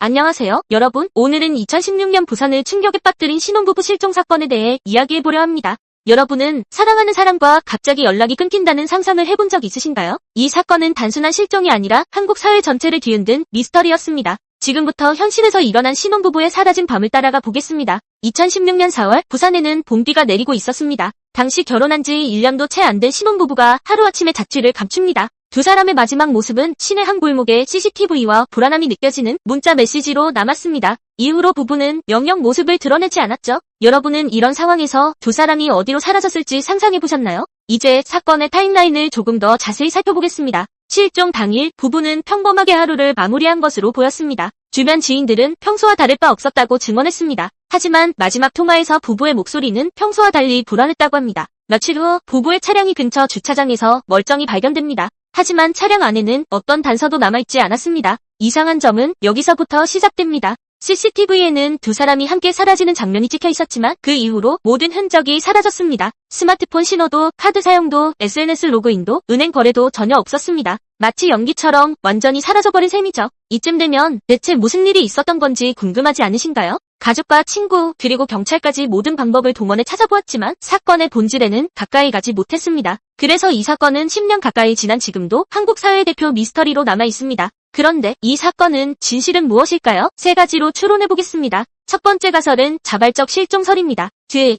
안녕하세요, 여러분. 오늘은 2016년 부산을 충격에 빠뜨린 신혼부부 실종 사건에 대해 이야기해보려 합니다. 여러분은 사랑하는 사람과 갑자기 연락이 끊긴다는 상상을 해본 적 있으신가요? 이 사건은 단순한 실종이 아니라 한국 사회 전체를 뒤흔든 미스터리였습니다. 지금부터 현실에서 일어난 신혼부부의 사라진 밤을 따라가 보겠습니다. 2016년 4월 부산에는 봄비가 내리고 있었습니다. 당시 결혼한 지 1년도 채 안 된 신혼부부가 하루아침에 자취를 감춥니다. 두 사람의 마지막 모습은 시내 한 골목에 CCTV와 불안함이 느껴지는 문자 메시지로 남았습니다. 이후로 부부는 영영 모습을 드러내지 않았죠. 여러분은 이런 상황에서 두 사람이 어디로 사라졌을지 상상해보셨나요? 이제 사건의 타임라인을 조금 더 자세히 살펴보겠습니다. 실종 당일 부부는 평범하게 하루를 마무리한 것으로 보였습니다. 주변 지인들은 평소와 다를 바 없었다고 증언했습니다. 하지만 마지막 통화에서 부부의 목소리는 평소와 달리 불안했다고 합니다. 며칠 후 부부의 차량이 근처 주차장에서 멀쩡히 발견됩니다. 하지만 차량 안에는 어떤 단서도 남아있지 않았습니다. 이상한 점은 여기서부터 시작됩니다. CCTV에는 두 사람이 함께 사라지는 장면이 찍혀 있었지만 그 이후로 모든 흔적이 사라졌습니다. 스마트폰 신호도, 카드 사용도, SNS 로그인도, 은행 거래도 전혀 없었습니다. 마치 연기처럼 완전히 사라져버린 셈이죠. 이쯤 되면 대체 무슨 일이 있었던 건지 궁금하지 않으신가요? 가족과 친구, 그리고 경찰까지 모든 방법을 동원해 찾아보았지만 사건의 본질에는 가까이 가지 못했습니다. 그래서 이 사건은 10년 가까이 지난 지금도 한국 사회 대표 미스터리로 남아 있습니다. 그런데 이 사건은 진실은 무엇일까요? 세 가지로 추론해보겠습니다. 첫 번째 가설은 자발적 실종설입니다.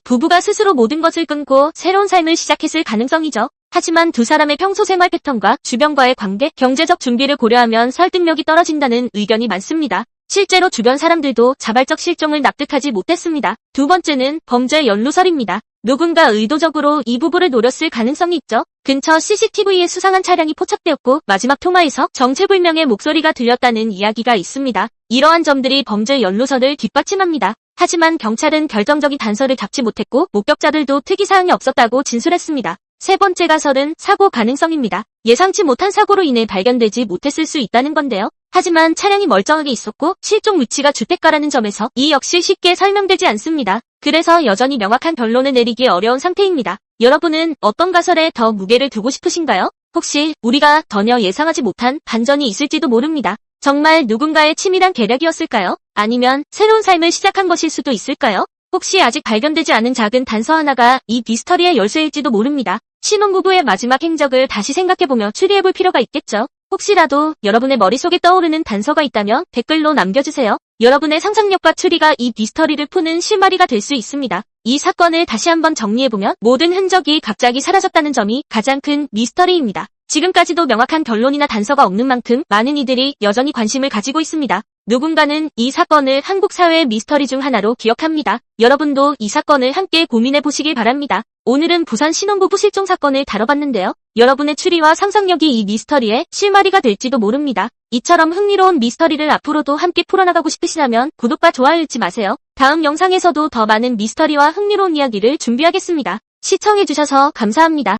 부부가 스스로 모든 것을 끊고 새로운 삶을 시작했을 가능성이죠. 하지만 두 사람의 평소 생활 패턴과 주변과의 관계, 경제적 준비를 고려하면 설득력이 떨어진다는 의견이 많습니다. 실제로 주변 사람들도 자발적 실종을 납득하지 못했습니다. 두 번째는 범죄 연루설입니다. 누군가 의도적으로 이 부부를 노렸을 가능성이 있죠. 근처 CCTV에 수상한 차량이 포착되었고 마지막 통화에서 정체불명의 목소리가 들렸다는 이야기가 있습니다. 이러한 점들이 범죄 연루설을 뒷받침합니다. 하지만 경찰은 결정적인 단서를 잡지 못했고 목격자들도 특이사항이 없었다고 진술했습니다. 세 번째 가설은 사고 가능성입니다. 예상치 못한 사고로 인해 발견되지 못했을 수 있다는 건데요. 하지만 차량이 멀쩡하게 있었고 실종 위치가 주택가라는 점에서 이 역시 쉽게 설명되지 않습니다. 그래서 여전히 명확한 결론을 내리기 어려운 상태입니다. 여러분은 어떤 가설에 더 무게를 두고 싶으신가요? 혹시 우리가 전혀 예상하지 못한 반전이 있을지도 모릅니다. 정말 누군가의 치밀한 계략이었을까요? 아니면 새로운 삶을 시작한 것일 수도 있을까요? 혹시 아직 발견되지 않은 작은 단서 하나가 이 미스터리의 열쇠일지도 모릅니다. 신혼부부의 마지막 행적을 다시 생각해보며 추리해볼 필요가 있겠죠. 혹시라도 여러분의 머릿속에 떠오르는 단서가 있다면 댓글로 남겨주세요. 여러분의 상상력과 추리가 이 미스터리를 푸는 실마리가 될 수 있습니다. 이 사건을 다시 한번 정리해보면 모든 흔적이 갑자기 사라졌다는 점이 가장 큰 미스터리입니다. 지금까지도 명확한 결론이나 단서가 없는 만큼 많은 이들이 여전히 관심을 가지고 있습니다. 누군가는 이 사건을 한국 사회의 미스터리 중 하나로 기억합니다. 여러분도 이 사건을 함께 고민해보시길 바랍니다. 오늘은 부산 신혼부부 실종 사건을 다뤄봤는데요. 여러분의 추리와 상상력이 이 미스터리의 실마리가 될지도 모릅니다. 이처럼 흥미로운 미스터리를 앞으로도 함께 풀어나가고 싶으시다면 구독과 좋아요 잊지 마세요. 다음 영상에서도 더 많은 미스터리와 흥미로운 이야기를 준비하겠습니다. 시청해주셔서 감사합니다.